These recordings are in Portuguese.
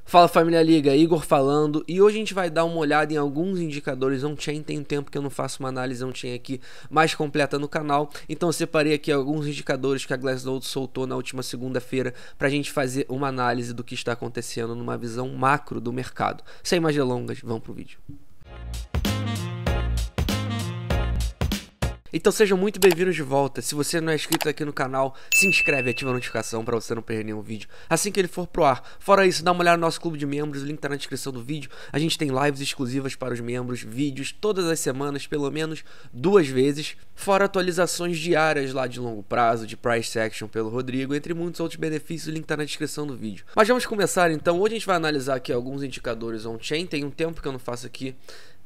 Fala família Liga, Igor falando, e hoje a gente vai dar uma olhada em alguns indicadores on-chain. Tem um tempo que eu não faço uma análise on-chain aqui mais completa no canal, então eu separei aqui alguns indicadores que a Glassnode soltou na última segunda-feira para a gente fazer uma análise do que está acontecendo numa visão macro do mercado. Sem mais delongas, vamos pro vídeo. Então sejam muito bem-vindos de volta. Se você não é inscrito aqui no canal, se inscreve e ativa a notificação para você não perder nenhum vídeo assim que ele for pro ar. Fora isso, dá uma olhada no nosso clube de membros, o link tá na descrição do vídeo. A gente tem lives exclusivas para os membros, vídeos todas as semanas, pelo menos 2 vezes. Fora atualizações diárias lá de longo prazo, de price action pelo Rodrigo, entre muitos outros benefícios, o link tá na descrição do vídeo. Mas vamos começar então. Hoje a gente vai analisar aqui alguns indicadores on-chain. Tem um tempo que eu não faço aqui,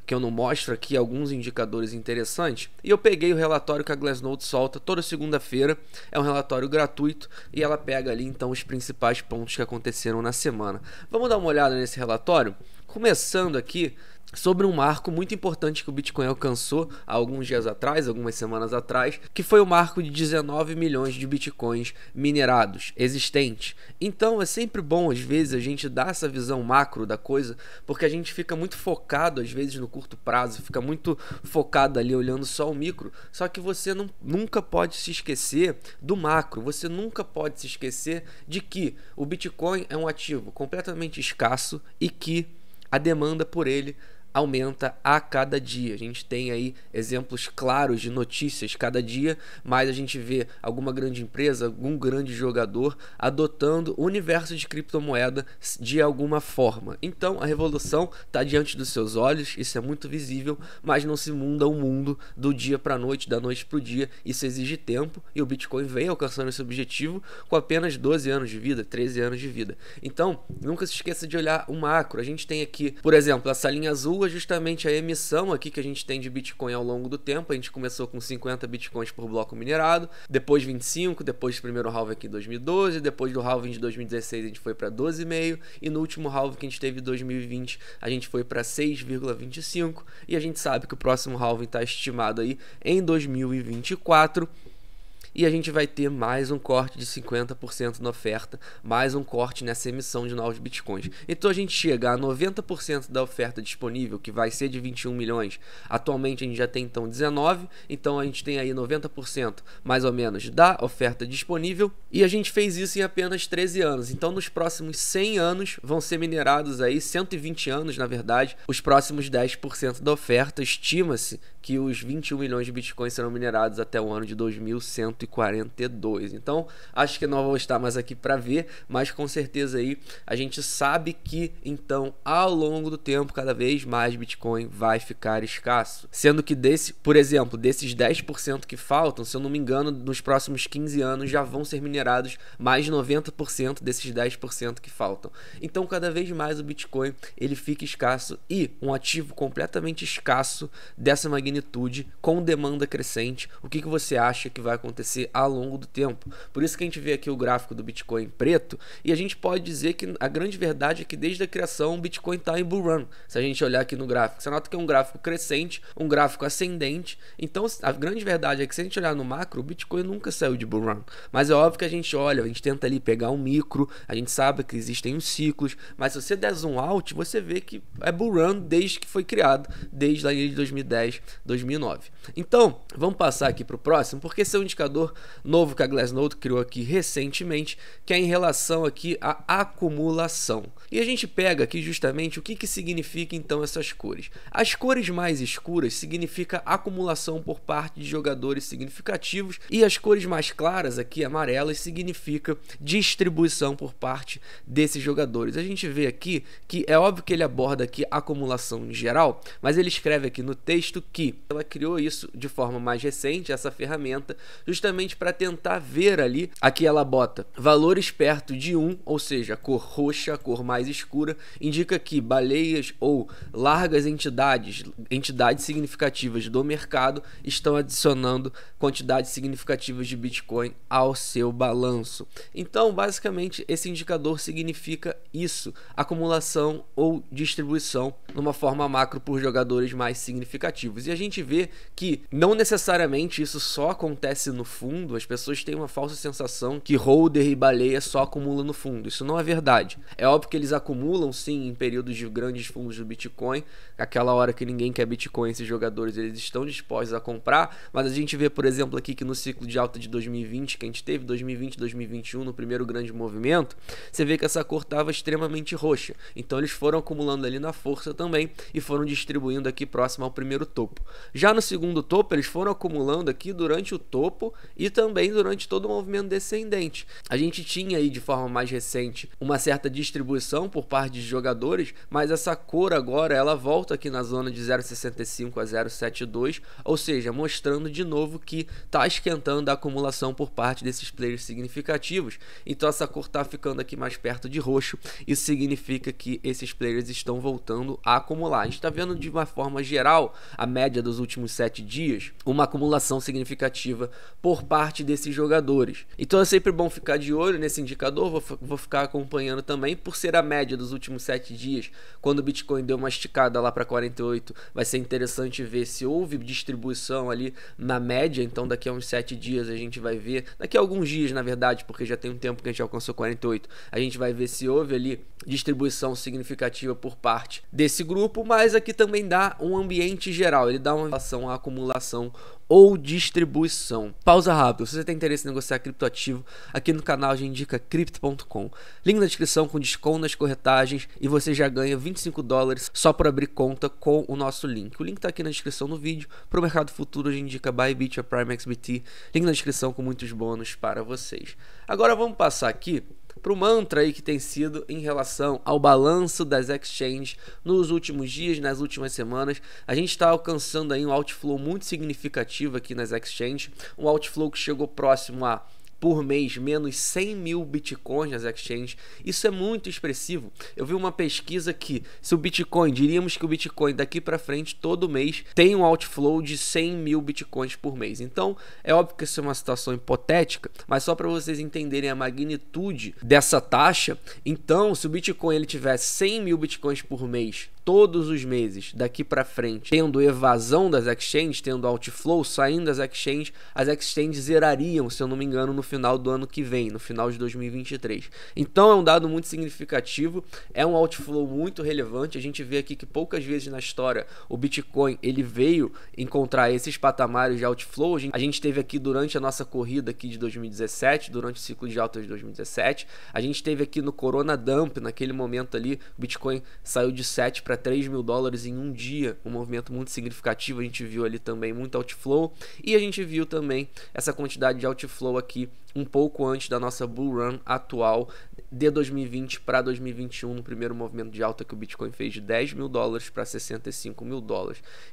que eu não mostro aqui alguns indicadores interessantes, e eu peguei o relatório que a Glassnode solta toda segunda-feira. É um relatório gratuito e ela pega ali então os principais pontos que aconteceram na semana. Vamos dar uma olhada nesse relatório, começando aqui sobre um marco muito importante que o Bitcoin alcançou há alguns dias atrás, algumas semanas atrás, que foi o marco de 19 milhões de Bitcoins minerados, existentes. Então é sempre bom às vezes a gente dar essa visão macro da coisa, porque a gente fica muito focado às vezes no curto prazo, fica muito focado ali olhando só o micro, só que você nunca pode se esquecer do macro, você nunca pode se esquecer de que o Bitcoin é um ativo completamente escasso e que a demanda por ele aumenta a cada dia. A gente tem aí exemplos claros de notícias cada dia, mas a gente vê alguma grande empresa, algum grande jogador adotando o universo de criptomoeda de alguma forma. Então a revolução está diante dos seus olhos, isso é muito visível, mas não se muda o mundo do dia para a noite, da noite para o dia. Isso exige tempo e o Bitcoin vem alcançando esse objetivo com apenas 12 anos de vida, 13 anos de vida. Então nunca se esqueça de olhar o macro. A gente tem aqui, por exemplo, essa linha azul é justamente a emissão aqui que a gente tem de Bitcoin ao longo do tempo. A gente começou com 50 Bitcoins por bloco minerado, depois 25, depois do primeiro halving aqui em 2012, depois do halving de 2016 a gente foi para 12,5 e no último halving que a gente teve em 2020 a gente foi para 6,25 e a gente sabe que o próximo halving está estimado aí em 2024. E a gente vai ter mais um corte de 50% na oferta, mais um corte nessa emissão de novos bitcoins. Então a gente chega a 90% da oferta disponível, que vai ser de 21 milhões. Atualmente a gente já tem então 19, então a gente tem aí 90% mais ou menos da oferta disponível. E a gente fez isso em apenas 13 anos. Então nos próximos 100 anos vão ser minerados aí, 120 anos na verdade, os próximos 10% da oferta. Estima-se que os 21 milhões de bitcoins serão minerados até o ano de 2142. Então, acho que não vou estar mais aqui para ver, mas com certeza aí a gente sabe que então ao longo do tempo cada vez mais Bitcoin vai ficar escasso. Sendo que por exemplo, desses 10% que faltam, se eu não me engano, nos próximos 15 anos já vão ser minerados mais de 90% desses 10% que faltam. Então, cada vez mais o Bitcoin ele fica escasso e um ativo completamente escasso dessa magnitude com demanda crescente. O que você acha que vai acontecer ao longo do tempo? Por isso que a gente vê aqui o gráfico do Bitcoin em preto e a gente pode dizer que a grande verdade é que desde a criação o Bitcoin está em bull run. Se a gente olhar aqui no gráfico, você nota que é um gráfico crescente, um gráfico ascendente. Então a grande verdade é que se a gente olhar no macro, o Bitcoin nunca saiu de bull run. Mas é óbvio que a gente olha, a gente tenta ali pegar um micro, a gente sabe que existem os ciclos, mas se você der zoom out, você vê que é bull run desde que foi criado, desde lá de 2010, 2009. Então, vamos passar aqui para o próximo, porque esse é um indicador novo que a Glassnode criou aqui recentemente, que é em relação aqui à acumulação. E a gente pega aqui justamente o que significa então essas cores. As cores mais escuras significa acumulação por parte de jogadores significativos e as cores mais claras aqui, amarelas, significa distribuição por parte desses jogadores. A gente vê aqui que é óbvio que ele aborda aqui a acumulação em geral, mas ele escreve aqui no texto que ela criou isso de forma mais recente, essa ferramenta, justamente para tentar ver ali, aqui ela bota valores perto de 1, ou seja, a cor roxa, a cor mais escura, indica que baleias ou largas entidades significativas do mercado estão adicionando quantidades significativas de Bitcoin ao seu balanço. Então, basicamente, esse indicador significa isso, acumulação ou distribuição numa forma macro por jogadores mais significativos. E a gente gente vê que não necessariamente isso só acontece no fundo, as pessoas têm uma falsa sensação que holder e baleia só acumulam no fundo. Isso não é verdade. É óbvio que eles acumulam sim em períodos de grandes fundos do Bitcoin, aquela hora que ninguém quer Bitcoin, esses jogadores eles estão dispostos a comprar, mas a gente vê, por exemplo, aqui que no ciclo de alta de 2020, que a gente teve 2020 e 2021, no primeiro grande movimento, você vê que essa cor estava extremamente roxa. Então eles foram acumulando ali na força também e foram distribuindo aqui próximo ao primeiro topo. Já no segundo topo, eles foram acumulando aqui durante o topo e também durante todo o movimento descendente. A gente tinha aí de forma mais recente uma certa distribuição por parte de jogadores, mas essa cor agora ela volta aqui na zona de 0,65 a 0,72, ou seja, mostrando de novo que está esquentando a acumulação por parte desses players significativos. Então essa cor está ficando aqui mais perto de roxo, isso significa que esses players estão voltando a acumular. A gente está vendo de uma forma geral, a média dos últimos 7 dias, uma acumulação significativa por parte desses jogadores. Então é sempre bom ficar de olho nesse indicador, vou ficar acompanhando também, por ser a média dos últimos 7 dias, quando o Bitcoin deu uma esticada lá para 48, vai ser interessante ver se houve distribuição ali na média. Então daqui a uns 7 dias a gente vai ver, daqui a alguns dias na verdade, porque já tem um tempo que a gente alcançou 48, a gente vai ver se houve ali distribuição significativa por parte desse grupo, mas aqui também dá um ambiente geral, ele dá uma relação à acumulação ou distribuição. Pausa rápido, se você tem interesse em negociar criptoativo, aqui no canal a gente indica crypto.com. Link na descrição com desconto nas corretagens e você já ganha $25 só por abrir conta com o nosso link. O link está aqui na descrição do vídeo. Para o mercado futuro a gente indica Bybit, a Prime XBT. Link na descrição com muitos bônus para vocês. Agora vamos passar aqui para o mantra aí que tem sido em relação ao balanço das exchanges nos últimos dias, nas últimas semanas. A gente está alcançando aí um outflow muito significativo aqui nas exchanges, um outflow que chegou próximo a, por mês, menos 100 mil bitcoins nas exchanges. Isso é muito expressivo. Eu vi uma pesquisa que se o Bitcoin, diríamos que o Bitcoin daqui para frente todo mês tem um outflow de 100 mil bitcoins por mês. Então é óbvio que isso é uma situação hipotética, mas só para vocês entenderem a magnitude dessa taxa. Então se o Bitcoin ele tivesse 100 mil bitcoins por mês todos os meses daqui para frente, tendo evasão das exchanges, tendo outflow, saindo das exchanges, as exchanges zerariam, se eu não me engano, no final do ano que vem, no final de 2023. Então é um dado muito significativo, é um outflow muito relevante. A gente vê aqui que poucas vezes na história o Bitcoin ele veio encontrar esses patamares de outflow. A gente teve aqui durante a nossa corrida aqui de 2017, durante o ciclo de alta de 2017, a gente teve aqui no Corona Dump, naquele momento ali, o Bitcoin saiu de 7 para $3 mil em um dia, um movimento muito significativo. A gente viu ali também muito outflow e a gente viu também essa quantidade de outflow aqui um pouco antes da nossa bull run atual de 2020 para 2021, no primeiro movimento de alta que o Bitcoin fez de $10 mil para $65 mil.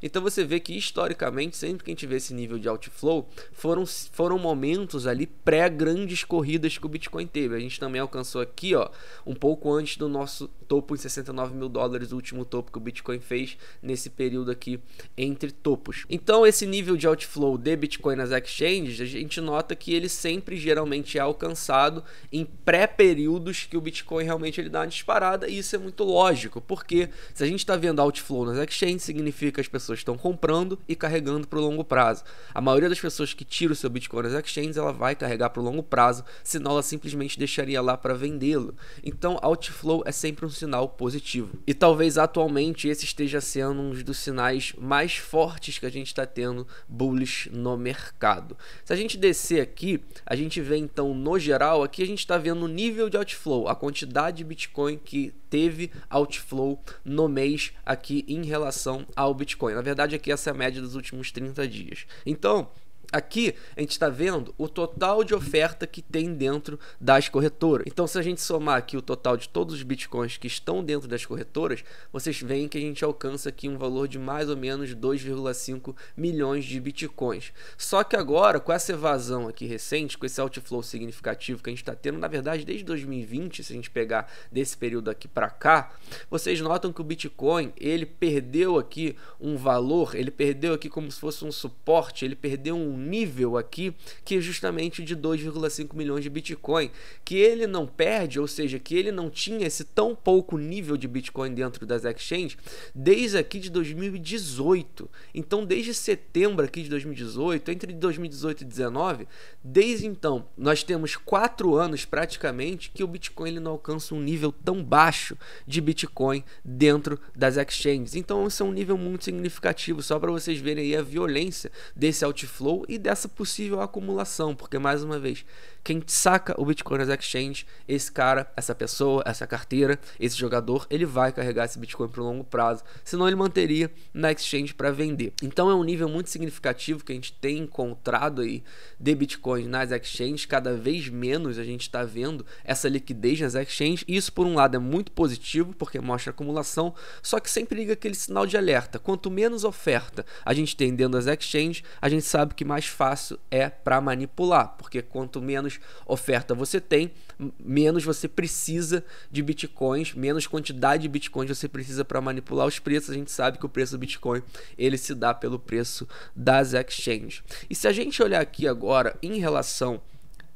Então você vê que historicamente, sempre que a gente vê esse nível de outflow, foram momentos ali pré-grandes corridas que o Bitcoin teve. A gente também alcançou aqui, ó, um pouco antes do nosso topo em $69 mil, o último topo que o Bitcoin fez nesse período aqui entre topos. Então esse nível de outflow de Bitcoin nas exchanges, a gente nota que ele sempre geralmente é alcançado em pré-períodos que o Bitcoin realmente ele dá uma disparada, e isso é muito lógico, porque se a gente está vendo outflow nas exchanges, significa que as pessoas estão comprando e carregando para o longo prazo. A maioria das pessoas que tira o seu Bitcoin nas exchanges, ela vai carregar para o longo prazo, senão ela simplesmente deixaria lá para vendê-lo. Então outflow é sempre um sinal positivo, e talvez atualmente esse esteja sendo um dos sinais mais fortes que a gente está tendo bullish no mercado. Se a gente descer aqui, a gente vê então no geral, aqui a gente está vendo o nível de outflow, a quantidade de Bitcoin que teve outflow no mês aqui em relação ao Bitcoin. Na verdade aqui essa é a média dos últimos 30 dias. Então aqui a gente está vendo o total de oferta que tem dentro das corretoras. Então se a gente somar aqui o total de todos os bitcoins que estão dentro das corretoras, vocês veem que a gente alcança aqui um valor de mais ou menos 2,5 milhões de bitcoins. Só que agora, com essa evasão aqui recente, com esse outflow significativo que a gente está tendo, na verdade desde 2020, se a gente pegar desse período aqui para cá, vocês notam que o Bitcoin ele perdeu aqui um valor, ele perdeu aqui como se fosse um suporte, ele perdeu um um nível aqui que é justamente de 2,5 milhões de Bitcoin, que ele não perde, ou seja, que ele não tinha esse tão pouco nível de Bitcoin dentro das exchanges desde aqui de 2018. Então, desde setembro aqui de 2018, entre 2018 e 2019, desde então, nós temos 4 anos praticamente que o Bitcoin ele não alcança um nível tão baixo de Bitcoin dentro das exchanges. Então, isso é um nível muito significativo, só para vocês verem aí a violência desse outflow e dessa possível acumulação, porque mais uma vez, quem saca o Bitcoin nas exchanges, esse cara, essa pessoa, essa carteira, esse jogador, ele vai carregar esse Bitcoin para o longo prazo, senão ele manteria na exchange para vender. Então é um nível muito significativo que a gente tem encontrado aí de Bitcoin nas exchanges, cada vez menos a gente está vendo essa liquidez nas exchanges, e isso por um lado é muito positivo, porque mostra acumulação, só que sempre liga aquele sinal de alerta. Quanto menos oferta a gente tem dentro das exchanges, a gente sabe que mais fácil é para manipular, porque quanto menos oferta você tem, menos você precisa de bitcoins, menos quantidade de bitcoins você precisa para manipular os preços. A gente sabe que o preço do Bitcoin ele se dá pelo preço das exchanges. E se a gente olhar aqui agora em relação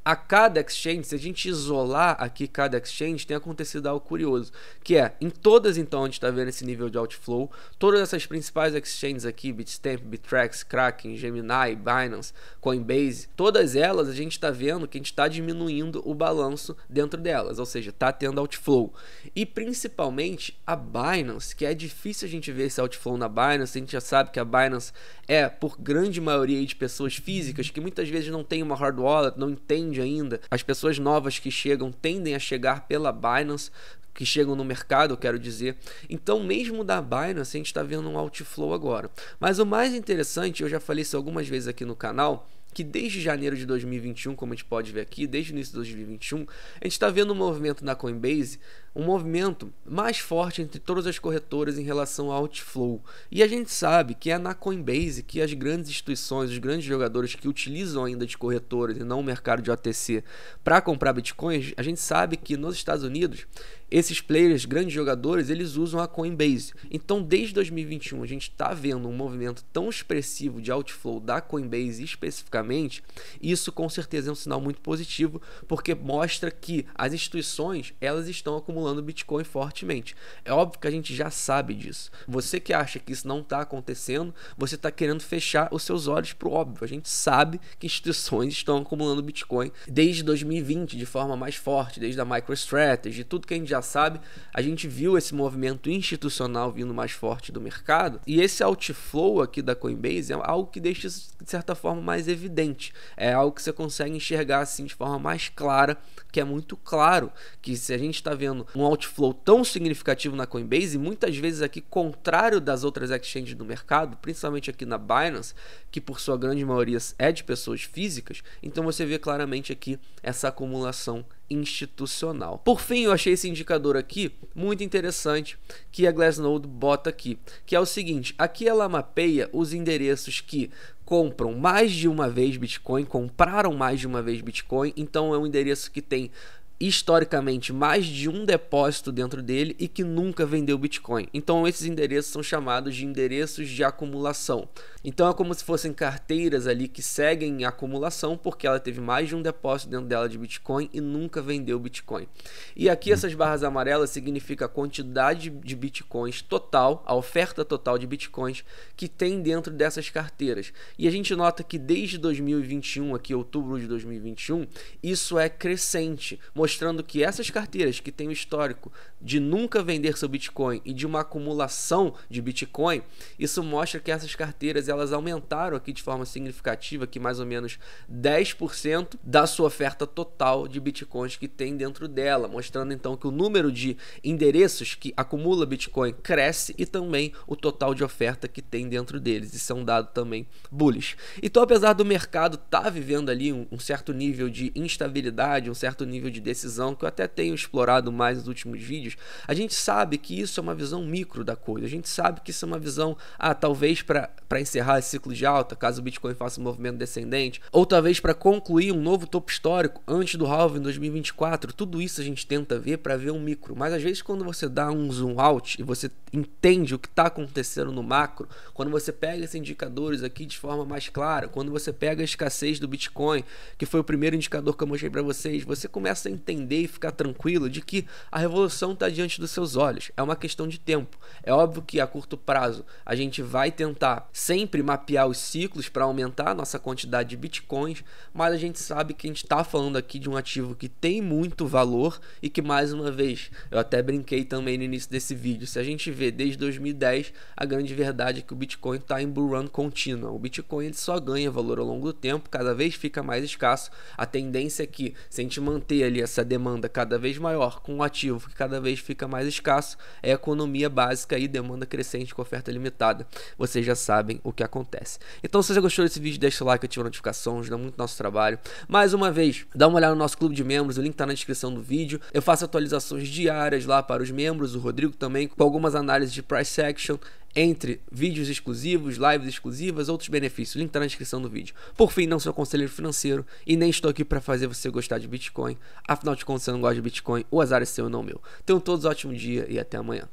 a cada exchange, se a gente isolar aqui cada exchange, tem acontecido algo curioso, que é, em todas então a gente está vendo esse nível de outflow, todas essas principais exchanges aqui, Bitstamp, Bittrex, Kraken, Gemini, Binance, Coinbase, todas elas a gente está vendo que a gente está diminuindo o balanço dentro delas, ou seja, está tendo outflow. E principalmente a Binance, que é difícil a gente ver esse outflow na Binance. A gente já sabe que a Binance é, por grande maioria de pessoas físicas, que muitas vezes não tem uma hard wallet, não entende ainda. As pessoas novas que chegam tendem a chegar pela Binance, que chegam no mercado, eu quero dizer. Então, mesmo da Binance, a gente está vendo um outflow agora. Mas o mais interessante, eu já falei isso algumas vezes aqui no canal, que desde janeiro de 2021, como a gente pode ver aqui, desde o início de 2021, a gente está vendo um movimento na Coinbase, um movimento mais forte entre todas as corretoras em relação ao outflow. E a gente sabe que é na Coinbase que as grandes instituições, os grandes jogadores que utilizam ainda de corretoras e não o mercado de OTC para comprar bitcoins, a gente sabe que nos Estados Unidos, esses players, grandes jogadores, eles usam a Coinbase. Então, desde 2021, a gente está vendo um movimento tão expressivo de outflow da Coinbase especificamente. Isso, com certeza, é um sinal muito positivo, porque mostra que as instituições, elas estão acumulando Bitcoin fortemente. É óbvio que a gente já sabe disso. Você que acha que isso não está acontecendo, você está querendo fechar os seus olhos para o óbvio. A gente sabe que instituições estão acumulando Bitcoin desde 2020 de forma mais forte, desde a MicroStrategy, tudo que a gente já sabe, a gente viu esse movimento institucional vindo mais forte do mercado, e esse outflow aqui da Coinbase é algo que deixa isso de certa forma mais evidente, é algo que você consegue enxergar assim de forma mais clara, que é muito claro que se a gente está vendo um outflow tão significativo na Coinbase, e muitas vezes aqui contrário das outras exchanges do mercado, principalmente aqui na Binance, que por sua grande maioria é de pessoas físicas, então você vê claramente aqui essa acumulação institucional. Por fim, eu achei esse indicador aqui muito interessante que a Glassnode bota aqui, que é o seguinte: aqui ela mapeia os endereços que compram mais de uma vez Bitcoin, compraram mais de uma vez Bitcoin, então é um endereço que tem historicamente mais de um depósito dentro dele e que nunca vendeu Bitcoin. Então esses endereços são chamados de endereços de acumulação. Então é como se fossem carteiras ali que seguem em acumulação, porque ela teve mais de um depósito dentro dela de Bitcoin e nunca vendeu Bitcoin. E aqui essas barras amarelas significa a quantidade de Bitcoins total, a oferta total de Bitcoins que tem dentro dessas carteiras. E a gente nota que desde 2021, aqui outubro de 2021, isso é crescente, mostrando que essas carteiras que têm o histórico de nunca vender seu Bitcoin e de uma acumulação de Bitcoin, isso mostra que essas carteiras elas aumentaram aqui de forma significativa, que mais ou menos 10% da sua oferta total de Bitcoins que tem dentro dela, mostrando então que o número de endereços que acumula Bitcoin cresce e também o total de oferta que tem dentro deles. Isso é um dado também bullish. Então, apesar do mercado estar vivendo ali um certo nível de instabilidade, um certo nível de decisão, que eu até tenho explorado mais nos últimos vídeos, a gente sabe que isso é uma visão micro da coisa. A gente sabe que isso é uma visão, talvez para encerrar esse ciclo de alta, caso o Bitcoin faça um movimento descendente, ou talvez para concluir um novo topo histórico antes do halving em 2024. Tudo isso a gente tenta ver para ver um micro, mas às vezes quando você dá um zoom out e você entende o que está acontecendo no macro, quando você pega esses indicadores aqui de forma mais clara, quando você pega a escassez do Bitcoin, que foi o primeiro indicador que eu mostrei para vocês, você começa a entender e ficar tranquilo de que a revolução está diante dos seus olhos. É uma questão de tempo. É óbvio que a curto prazo a gente vai tentar sempre mapear os ciclos para aumentar a nossa quantidade de Bitcoins, mas a gente sabe que a gente está falando aqui de um ativo que tem muito valor e que, mais uma vez, eu até brinquei também no início desse vídeo, se a gente vê desde 2010, a grande verdade é que o Bitcoin está em bull run contínua. O Bitcoin ele só ganha valor ao longo do tempo, cada vez fica mais escasso. A tendência é que, se a gente manter ali essa demanda cada vez maior com um ativo que cada vez fica mais escasso, é economia básica e demanda crescente com oferta limitada. Vocês já sabem o que acontece. Então, se você gostou desse vídeo, deixa o like, ativa a notificação, ajuda muito o nosso trabalho. Mais uma vez, dá uma olhada no nosso clube de membros, o link está na descrição do vídeo. Eu faço atualizações diárias lá para os membros, o Rodrigo também, com algumas análises de price action, entre vídeos exclusivos, lives exclusivas, outros benefícios. O link está na descrição do vídeo. Por fim, não sou conselheiro financeiro e nem estou aqui para fazer você gostar de Bitcoin. Afinal de contas, se você não gosta de Bitcoin, o azar é seu e não meu. Tenham todos um ótimo dia e até amanhã.